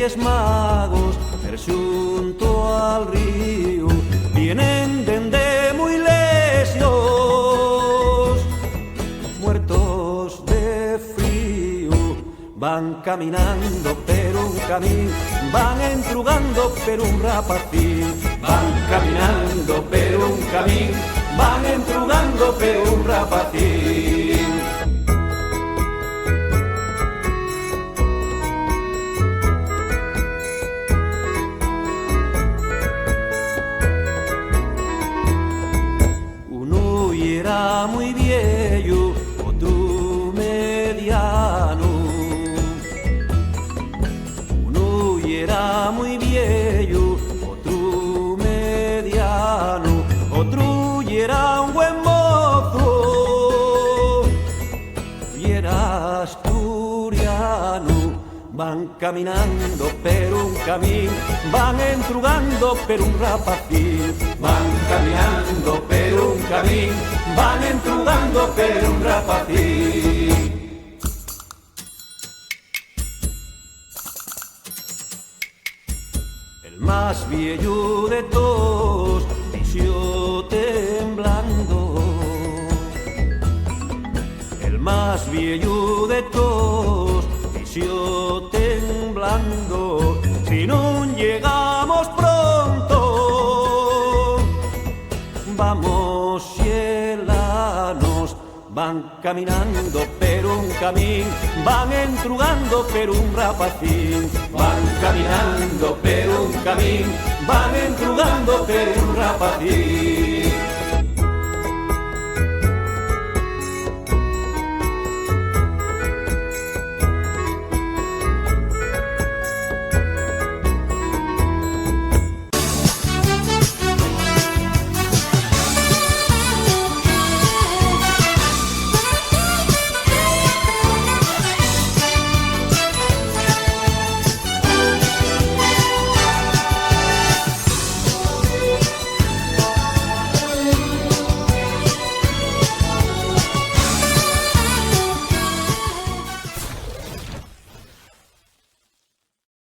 Reyes Magos per xunto al río vienen dende muy lesios, muertos de frío, van caminando per un camín, van entrugando per un rapacín, van caminando per un camín, van entrugando per un rapacín. Era muy viejo, otro mediano. Uno era muy viejo, otro mediano. Otro era un buen mozo y era asturiano. Van caminando per un camín, van entrugando per un rapacín, van caminando per un camín, van entrugando per un rapacín. El más viejo de todos dixo temblando, el más viejo de todos dixo temblando, si no llegamos pronto, vamos xelanos. Van caminando per un camín, van entrugando per un rapacín, van caminando per un camín, van entrugando per un rapacín.